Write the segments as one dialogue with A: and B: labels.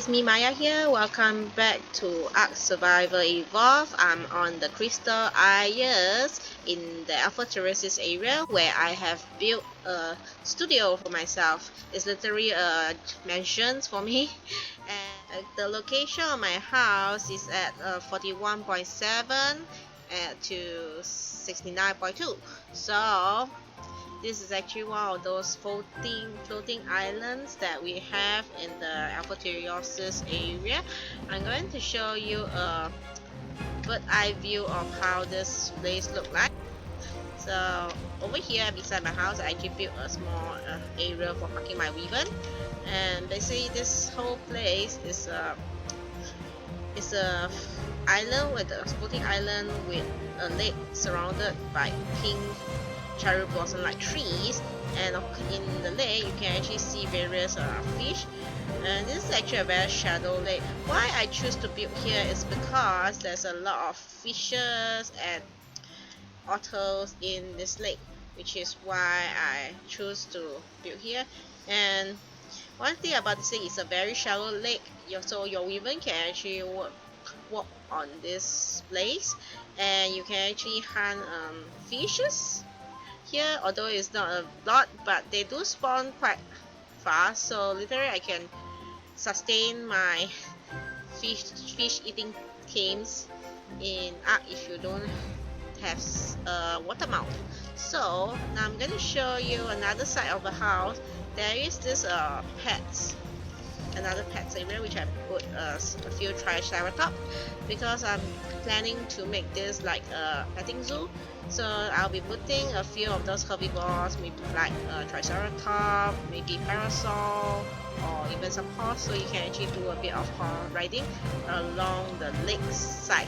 A: it's me Maya here. Welcome back to Ark Survivor Evolve. I'm on the Crystal Isles in the Alpha Terraces area where I have built a studio for myself. It's literally a mansion for me. And the location of my house is at 41.7 to 69.2. So this is actually one of those floating islands that we have in the Alpha Terraces area. I'm going to show you a bird's eye view of how this place looks like. So over here beside my house, I actually built a small area for parking my Weaven, and basically this whole place is a island with a floating island with a lake surrounded by pink cherry blossom like trees, and in the lake you can actually see various fish, and this is actually a very shallow lake. Why I choose to build here is because there's a lot of fishes and otters in this lake, which is why I choose to build here. And one thing about this lake is a very shallow lake, so your Weaven can actually walk on this place, and you can actually hunt fishes here, although it's not a lot, but they do spawn quite fast, so literally I can sustain my fish eating teams in Ark if you don't have a water mount. So now I'm going to show you another side of the house. There is this another pets area which I put a few triceratops because I'm planning to make this like a petting zoo. So I'll be putting a few of those herbivores, maybe like triceratops, maybe parasol, or even some horse, so you can actually do a bit of horse riding along the lake side.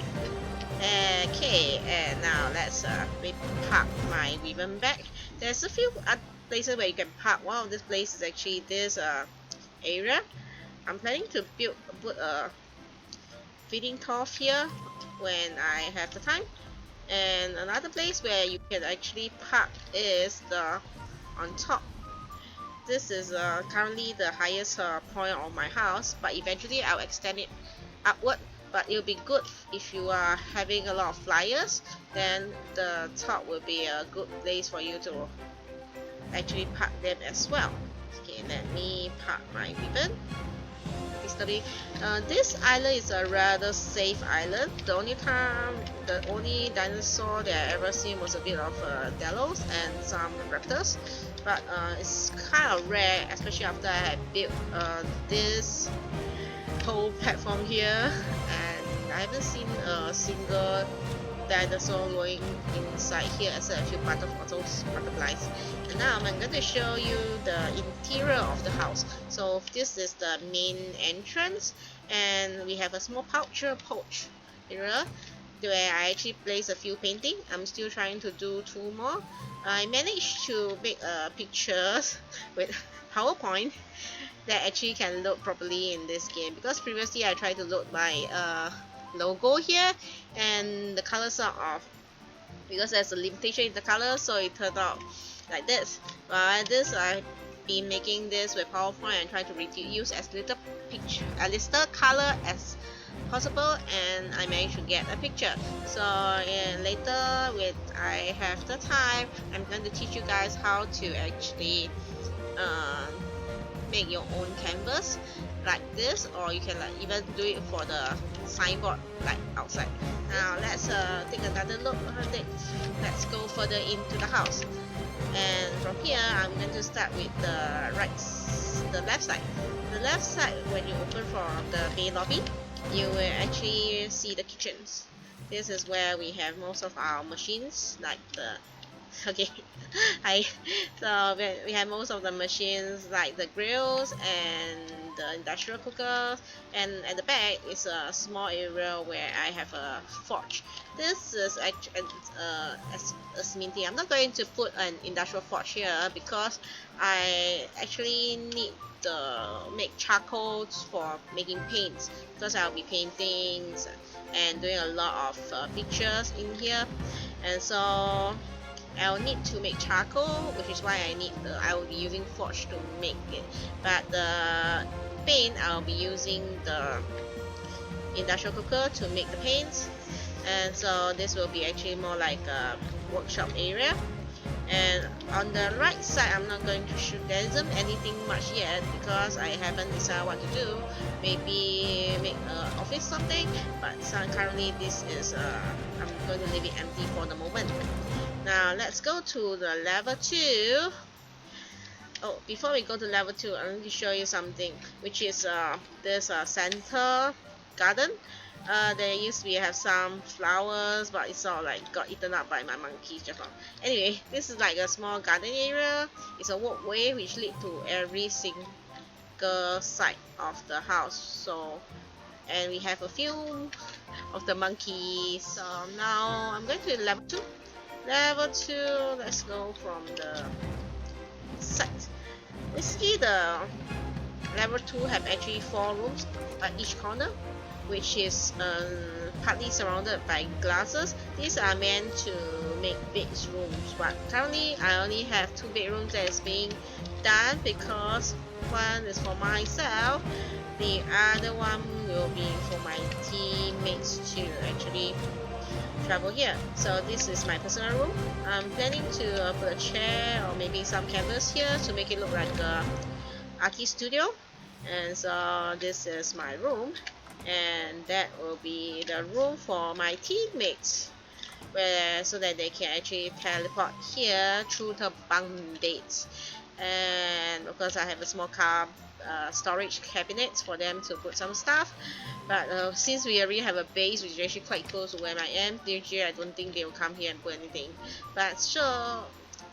A: Okay, and now let's park my Weaven back. There's a few places where you can park. One of these places is actually this area. I'm planning to put a feeding trough here when I have the time. And another place where you can actually park is on top. This is currently the highest point of my house, but eventually I'll extend it upward. But it'll be good if you are having a lot of flyers, then the top will be a good place for you to actually park them as well. Okay, let me park my Weaven. This island is a rather safe island. The only dinosaur that I ever seen was a bit of Delos and some raptors, but it's kind of rare, especially after I had built this whole platform here, and I haven't seen a single dinosaur going inside here except a few butterflies. And now I'm going to show you the interior of the house. So this is the main entrance, and we have a small porch area where I actually place a few painting. I'm still trying to do 2 more. I managed to make pictures with PowerPoint that actually can load properly in this game, because previously I tried to load my logo here and the colors are off because there's a limitation in the color, so it turned out like this. But this I've been making this with PowerPoint and try to use as little color as possible, and I managed to get a picture. So later when I have the time, I'm going to teach you guys how to actually make your own canvas like this, or you can like even do it for the signboard like outside. Now let's take another look. Let's go further into the house, and from here I'm going to start with the left side. The left side, when you open from the main lobby, you will actually see the kitchens. This is where we have most of our machines, like the so we have most of the machines like the grills and the industrial cookers, and at the back is a small area where I have a forge. This is actually a smithy. I'm not going to put an industrial forge here because I actually need to make charcoals for making paints, because I'll be painting and doing a lot of pictures in here, and so I'll need to make charcoal, which is why I will be using forge to make it. But the paint, I'll be using the industrial cooker to make the paints. And so this will be actually more like a workshop area. And on the right side, I'm not going to shoot, there isn't anything much yet because I haven't decided what to do. Maybe make an office something, but currently this is I'm going to leave it empty for the moment. Now let's go to the level 2. Oh, before we go to level 2, I'm going to show you something, which is this center garden. There used to be have some flowers, but it's all like got eaten up by my monkeys just now. Anyway, this is like a small garden area. It's a walkway which lead to every single side of the house. So, and we have a few of the monkeys. So now I'm going to level 2. Level 2, let's go from the side. Basically, the level 2 have actually 4 rooms at each corner, which is partly surrounded by glasses. These are meant to make bedrooms, but currently I only have 2 bedrooms that is being done because one is for myself, the other one will be for my teammates to actually travel here. So this is my personal room. I'm planning to put a chair or maybe some canvas here to make it look like a artist studio. And so this is my room, and that will be the room for my teammates, where so that they can actually teleport here through the bunk beds. And of course I have a small car storage cabinet for them to put some stuff, but since we already have a base which is actually quite close to where I am, usually I don't think they will come here and put anything, but sure,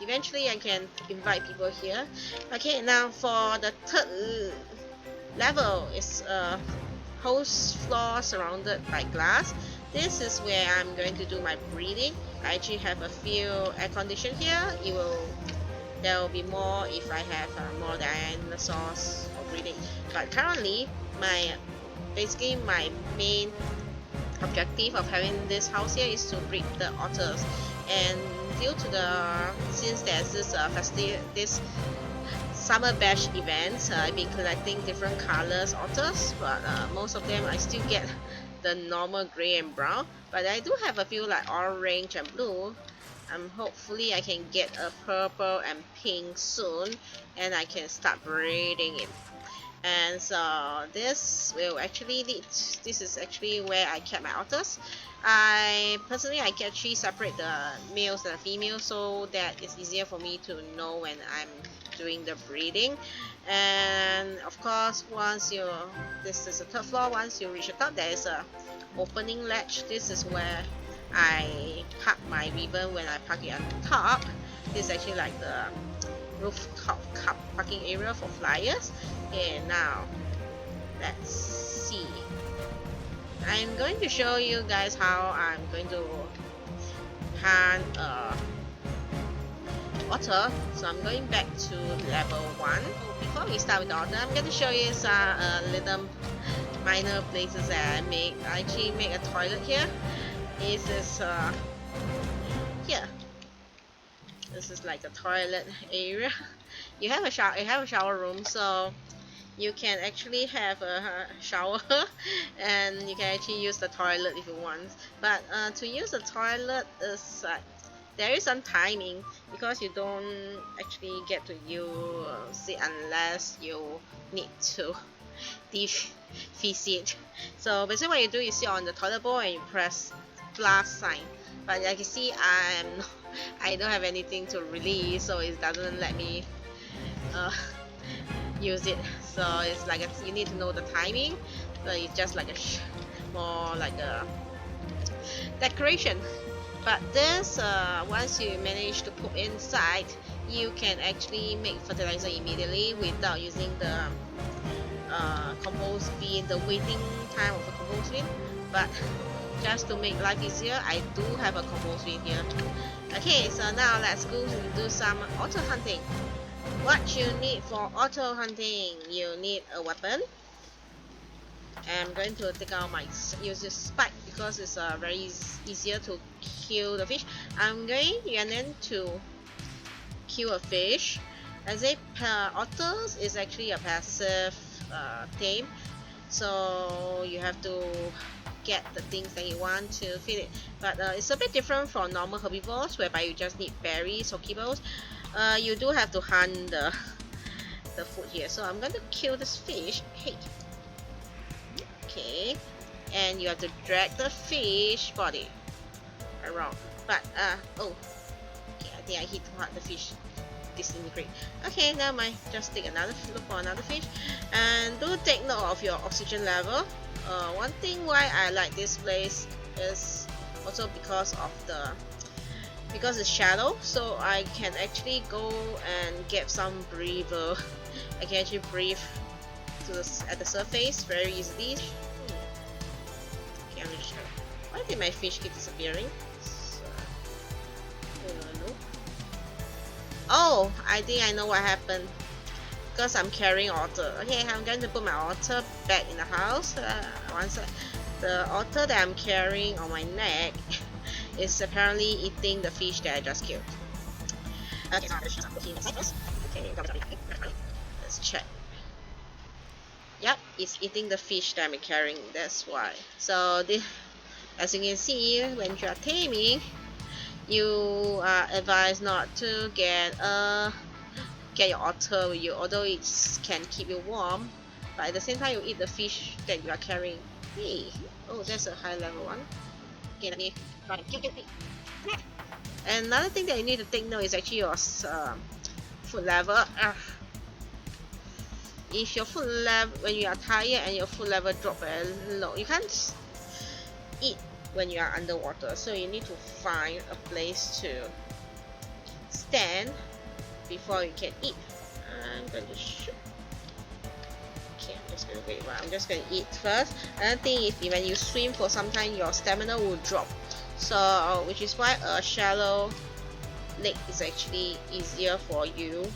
A: eventually I can invite people here. Okay, now for the third level is a whole floor surrounded by glass. This is where I'm going to do my breeding. I actually have a few air condition here. There will be more if I have more dinosaurs for breeding. But currently, basically my main objective of having this house here is to breed the otters. And due to since there's this summer bash events, I've been collecting different colors otters, but most of them I still get the normal gray and brown, but I do have a few like orange and blue. Hopefully I can get a purple and pink soon, and I can start breeding it. And so this will actually lead, this is actually where I kept my otters. I can actually separate the males and the females so that it's easier for me to know when I'm doing the breeding. And of course, this is the 3rd floor, once you reach the top, there is a opening latch. This is where I park my ribbon when I park it on top. This is actually like the rooftop parking area for flyers. Okay, now let's see. I'm going to show you guys how I'm going to hunt otter. So I'm going back to level 1. Before we start with the otter, I'm going to show you some little minor places that I make. I actually make a toilet here. This is here. This is like a toilet area. You have a shower room, so you can actually have a shower and you can actually use the toilet if you want. But to use the toilet is there is some timing, because you don't actually get to use it unless you need to defecate. So basically what you do is sit on the toilet bowl and you press plus sign. But like you see, I don't have anything to release, so it doesn't let me use it. So it's like you need to know the timing. So it's just like more like a decoration. But this once you manage to put inside, you can actually make fertilizer immediately without using the compost bin, the waiting time of the compost bin. But just to make life easier, I do have a compost bin here. Okay, so now let's go and do some otter hunting. What you need for otter hunting, you need a weapon. I'm going to take out use this spike because it's very easier to kill the fish. I'm going to kill a fish. As otters is actually a passive tame, so you have to get the things that you want to feed it. But it's a bit different from normal herbivores, whereby you just need berries or kibbles. You do have to hunt the food here. So I'm going to kill this fish. Hey. Okay. And you have to drag the fish body around. But oh, okay, I think I hit too hard. The fish disintegrate. Okay, never mind. Just take another look for another fish, and do take note of your oxygen level. One thing why I like this place is also because it's shallow, so I can actually go and get some breather. I can actually breathe at the surface very easily. Okay, I'm just sure. Why did my fish keep disappearing? No. Oh, I think I know what happened. Because I'm carrying Otter. Okay, I'm going to put my Otter back in the house. The Otter that I'm carrying on my neck is apparently eating the fish that I just killed. Okay, let's check. Yep, it's eating the fish that I'm carrying. That's why. So as you can see, when you are taming, you are advised not to get your otter with you, although it can keep you warm, but at the same time you eat the fish that you are carrying. Hey, oh, that's a high level one. Okay, let me try and kill it. And another thing that you need to take note is actually your food level. If your food level, when you are tired and your food level drop very low, you can't eat when you are underwater, so you need to find a place to stand before you can eat. I'm going to shoot. Okay, I'm just going to wait. I'm just going to eat first. Another thing is, when you swim for some time, your stamina will drop. So, which is why a shallow lake is actually easier for you.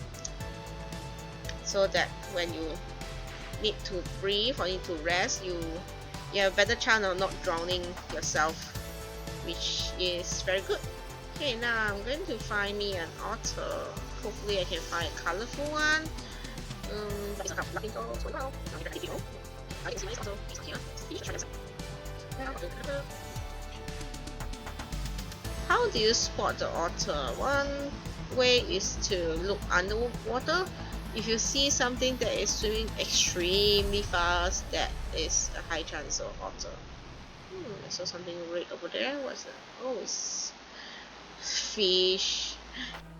A: So that when you need to breathe or need to rest, you have a better chance of not drowning yourself, which is very good. Okay, now I'm going to find me an otter. Hopefully I can find a colorful one. How do you spot the otter? One way is to look underwater. If you see something that is swimming extremely fast, that is a high chance of otter. I saw something red over there. What's that? Oh, it's fish.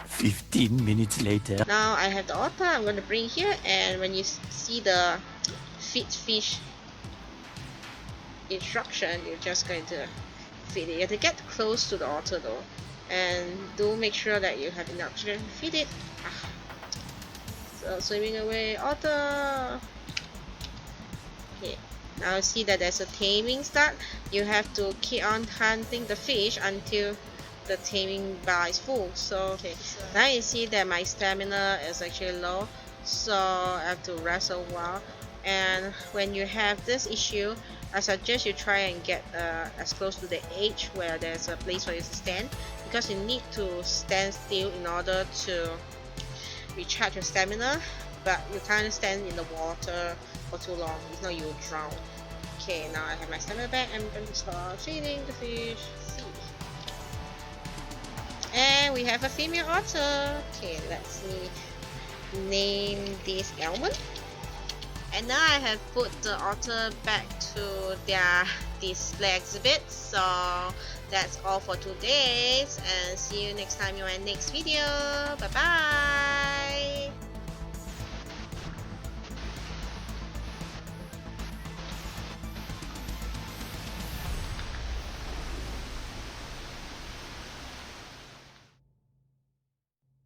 B: 15 minutes later.
A: Now I have the otter. I'm going to bring here, and when you see the feed fish instruction, you're just going to feed it. You have to get close to the otter though, and do make sure that you have enough oxygen to feed it. So swimming away, otter. Okay, now see that there's a taming start. You have to keep on hunting the fish until the taming bar is full. So okay, now you see that my stamina is actually low, so I have to rest a while. And when you have this issue, I suggest you try and get as close to the edge where there's a place for you to stand, because you need to stand still in order to recharge your stamina, but you can't stand in the water for too long, if not you will drown. Okay, now I have my stamina back. I'm going to start feeding the fish. And we have a female otter. Okay, let's see. Name this Elman. And now I have put the otter back to their display exhibit. So that's all for today, and see you next time in my next video. Bye bye.